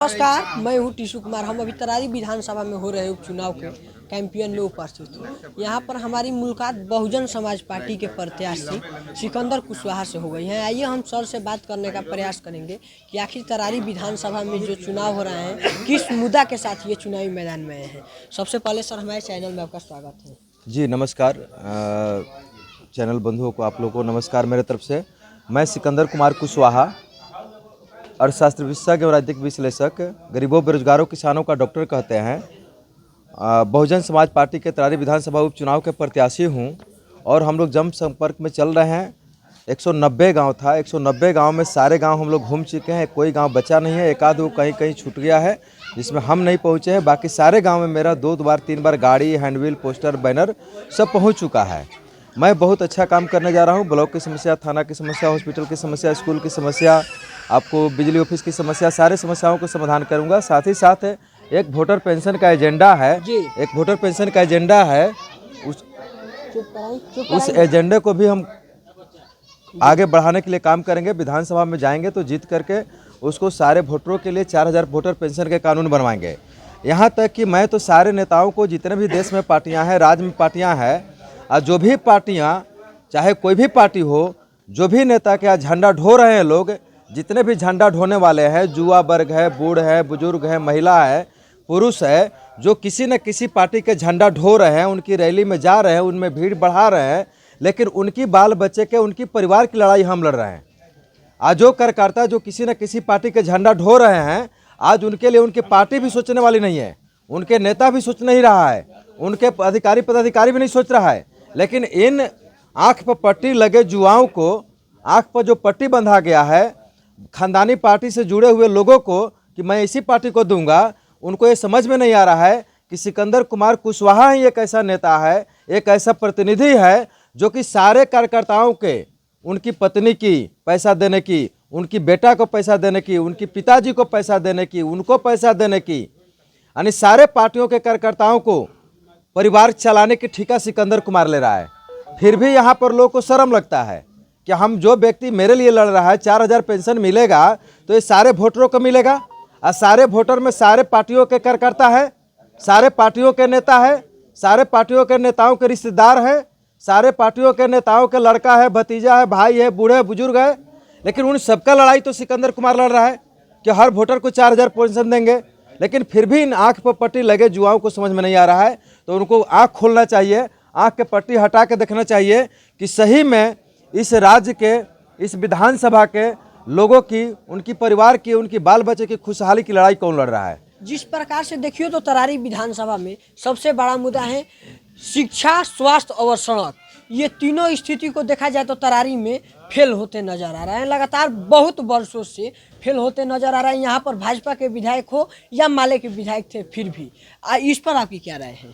नमस्कार, मैं हूँ टीशू कुमार। हम अभी तरारी विधानसभा में हो रहे उपचुनाव के कैंपियन में उपस्थित हूँ। यहाँ पर हमारी मुलाकात बहुजन समाज पार्टी के प्रत्याशी सिकंदर कुशवाहा से हो गई है। आइए हम सर से बात करने का प्रयास करेंगे कि आखिर तरारी विधानसभा में जो चुनाव हो रहे हैं किस मुद्दा के साथ ये चुनावी मैदान में आए हैं। सबसे पहले सर हमारे चैनल में आपका स्वागत है। जी नमस्कार, चैनल बंधुओं को आप लोगों को नमस्कार मेरे तरफ से। मैं सिकंदर कुमार कुशवाहा, अर्थशास्त्र विशेषज्ञ और राजनीतिक विश्लेषक, गरीबों बेरोजगारों किसानों का डॉक्टर कहते हैं, बहुजन समाज पार्टी के तरारी विधानसभा उपचुनाव के प्रत्याशी हूं और हम लोग जनसंपर्क में चल रहे हैं। 190 गांव था, 190 गांव में सारे गांव हम लोग घूम चुके हैं। कोई गांव बचा नहीं है, एक आध वो कहीं कहीं छूट गया है जिसमें हम नहीं पहुंचे हैं। बाकी सारे गांव में मेरा 2 बार 3 बार गाड़ी, हैंडबिल, पोस्टर, बैनर सब पहुंच चुका है। मैं बहुत अच्छा काम करने जा रहा हूं। ब्लॉक की समस्या, थाना की समस्या, हॉस्पिटल की समस्या, स्कूल की समस्या, आपको बिजली ऑफिस की समस्या, सारे समस्याओं को समाधान करूंगा। साथ ही साथ एक वोटर पेंशन का एजेंडा है, एक वोटर पेंशन का एजेंडा है। उस एजेंडे को भी हम आगे बढ़ाने के लिए काम करेंगे। विधानसभा में जाएंगे तो जीत करके उसको सारे वोटरों के लिए 4000 वोटर पेंशन के कानून बनवाएंगे। यहाँ तक कि मैं तो सारे नेताओं को, जितने भी देश में पार्टियाँ हैं, राज्य में पार्टियाँ हैं, और जो भी पार्टियाँ, चाहे कोई भी पार्टी हो, जो भी नेता के झंडा ढो रहे हैं लोग, जितने भी झंडा ढोने वाले हैं, युवा वर्ग है, बूढ़ है, बुजुर्ग है, महिला है, पुरुष है, जो किसी न किसी पार्टी के झंडा ढो रहे हैं, उनकी रैली में जा रहे हैं, उनमें भीड़ बढ़ा रहे हैं, लेकिन उनकी बाल बच्चे के, उनकी परिवार की लड़ाई हम लड़ रहे हैं। आज जो कार्यकर्ता जो किसी न किसी पार्टी के झंडा ढो रहे हैं, आज उनके लिए उनकी पार्टी भी सोचने वाली नहीं है, उनके नेता भी सोच नहीं रहा है, उनके अधिकारी पदाधिकारी भी नहीं सोच रहा है। लेकिन इन आँख पर पट्टी लगे युवाओं को, आँख पर जो पट्टी बंधा गया है खानदानी पार्टी से जुड़े हुए लोगों को कि मैं इसी पार्टी को दूंगा, उनको ये समझ में नहीं आ रहा है कि सिकंदर कुमार कुशवाहा ही एक ऐसा नेता है, एक ऐसा प्रतिनिधि है जो कि सारे कार्यकर्ताओं के, उनकी पत्नी की पैसा देने की, उनकी बेटा को पैसा देने की, उनकी पिताजी को पैसा देने की, उनको पैसा देने की, यानी सारे पार्टियों के कार्यकर्ताओं को परिवार चलाने की ठेका सिकंदर कुमार ले रहा है। फिर भी यहाँ पर लोगों को शर्म लगता है कि हम, जो व्यक्ति मेरे लिए लड़ रहा है, 4000 पेंशन मिलेगा तो ये सारे वोटरों को मिलेगा, और सारे वोटर में सारे पार्टियों के कार्यकर्ता है, सारे पार्टियों के नेता है, सारे पार्टियों के नेताओं के रिश्तेदार है, सारे पार्टियों के नेताओं के लड़का है, भतीजा है, भाई है, बूढ़े बुजुर्ग है, लेकिन उन सबका लड़ाई तो सिकंदर कुमार लड़ रहा है कि हर वोटर को 4000 पेंशन देंगे। लेकिन फिर भी इन आँख पर पट्टी लगे युवाओं को समझ में नहीं आ रहा है, तो उनको आँख खोलना चाहिए, आँख के पट्टी हटा के देखना चाहिए कि सही में इस राज्य के, इस विधानसभा के लोगों की, उनकी परिवार की, उनकी बाल बच्चे की खुशहाली की लड़ाई कौन लड़ रहा है। जिस प्रकार से देखिए तो तरारी विधानसभा में सबसे बड़ा मुद्दा है शिक्षा, स्वास्थ्य और सड़क। ये तीनों स्थिति को देखा जाए तो तरारी में फेल होते नजर आ रहे हैं, लगातार बहुत वर्षों से फेल होते नजर आ रहे हैं। यहाँ पर भाजपा के विधायक हो या माले के विधायक थे, फिर भी इस पर आपकी क्या राय है।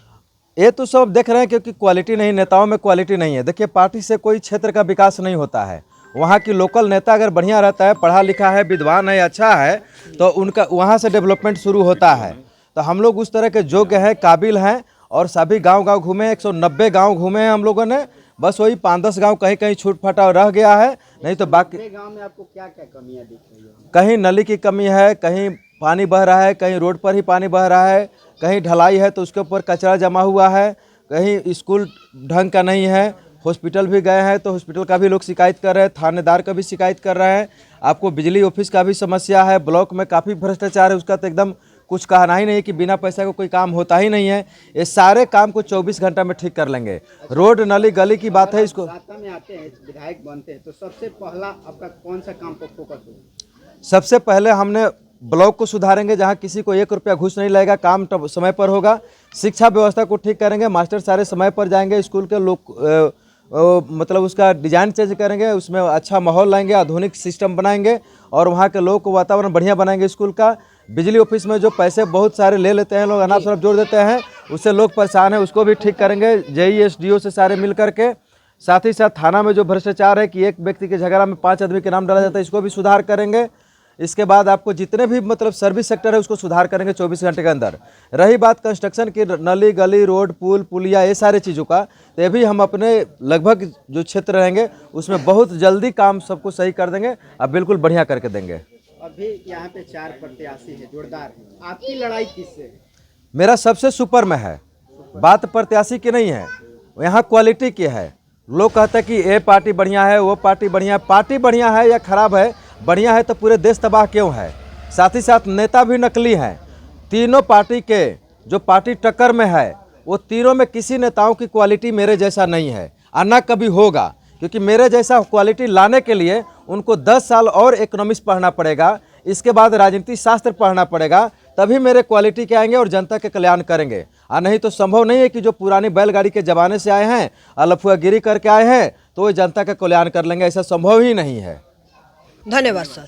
ये तो सब देख रहे हैं क्योंकि क्वालिटी नहीं, नेताओं में क्वालिटी नहीं है। देखिए, पार्टी से कोई क्षेत्र का विकास नहीं होता है। वहाँ की लोकल नेता अगर बढ़िया रहता है, पढ़ा लिखा है, विद्वान है, अच्छा है, तो उनका वहाँ से डेवलपमेंट शुरू होता है। तो हम लोग उस तरह के योग्य हैं, काबिल हैं, और सभी गांव घूमे, 190 गांव घूमे हैं हम लोगों ने। बस वही 5-10 गांव कहीं कहीं छूट फटा रह गया है, नहीं तो बाकी गांव में आपको क्या क्या कमियां दिख रही है। कहीं नली की कमी है, कहीं पानी बह रहा है, कहीं रोड पर ही पानी बह रहा है, कहीं ढलाई है तो उसके ऊपर कचरा जमा हुआ है, कहीं स्कूल ढंग का नहीं है, हॉस्पिटल भी गए हैं तो हॉस्पिटल का भी लोग शिकायत कर रहे हैं, थानेदार का भी शिकायत कर रहे हैं। आपको बिजली ऑफिस का भी समस्या है, ब्लॉक में काफ़ी भ्रष्टाचार है, उसका तो एकदम कुछ कहना ही नहीं कि बिना पैसे को कोई काम होता ही नहीं है। ये सारे काम को 24 घंटा में ठीक कर लेंगे। रोड, नली, गली की बात है, इसको रास्ता में आते हैं, विधायक बनते हैं, तो सबसे पहला आपका कौन सा काम पर फोकस होगा। सबसे पहले हमने ब्लॉक को सुधारेंगे, जहां किसी को 1 रुपया घूस नहीं लगेगा, काम समय पर होगा। शिक्षा व्यवस्था को ठीक करेंगे, मास्टर सारे समय पर जाएंगे, स्कूल के लोग मतलब उसका डिज़ाइन चेंज करेंगे, उसमें अच्छा माहौल लाएंगे, आधुनिक सिस्टम बनाएंगे और वहाँ के लोगों को वातावरण बढ़िया बनाएंगे स्कूल का। बिजली ऑफिस में जो पैसे बहुत सारे ले लेते हैं लोग, अनाप शनाप जोड़ देते हैं, उससे लोग परेशान हैं, उसको भी ठीक करेंगे जेई एसडीओ से सारे मिल करके। साथ ही साथ थाना में जो भ्रष्टाचार है कि एक व्यक्ति के झगड़ा में 5 आदमी के नाम डाला जाता है, इसको भी सुधार करेंगे। इसके बाद आपको जितने भी मतलब सर्विस सेक्टर है उसको सुधार करेंगे 24 घंटे के अंदर। रही बात कंस्ट्रक्शन की, नली गली, रोड, पुल, पुलिया, ये सारे चीज़ों का, तो ये भी हम अपने लगभग जो क्षेत्र रहेंगे उसमें बहुत जल्दी काम सबको सही कर देंगे और बिल्कुल बढ़िया करके देंगे। अभी यहाँ पे 4 प्रत्याशी है, जोरदार है, आपकी लड़ाई किससे है? मेरा सबसे सुपर में है, बात प्रत्याशी की नहीं है, यहाँ क्वालिटी की है। लोग कहते हैं कि ये पार्टी बढ़िया है, वो पार्टी बढ़िया है। पार्टी बढ़िया है या खराब है, बढ़िया है तो पूरे देश तबाह क्यों है। साथ ही साथ नेता भी नकली हैं। तीनों पार्टी के जो पार्टी टक्कर में है, वो तीनों में किसी नेताओं की क्वालिटी मेरे जैसा नहीं है और ना कभी होगा, क्योंकि मेरे जैसा क्वालिटी लाने के लिए उनको 10 साल और इकोनॉमिक्स पढ़ना पड़ेगा, इसके बाद राजनीति शास्त्र पढ़ना पड़ेगा, तभी मेरे क्वालिटी के आएंगे और जनता के कल्याण करेंगे। और नहीं तो संभव नहीं है कि जो पुरानी बैलगाड़ी के ज़माने से आए हैं और लफुआगिरी करके आए हैं तो वो जनता का कल्याण कर लेंगे, ऐसा संभव ही नहीं है। धन्यवाद सर।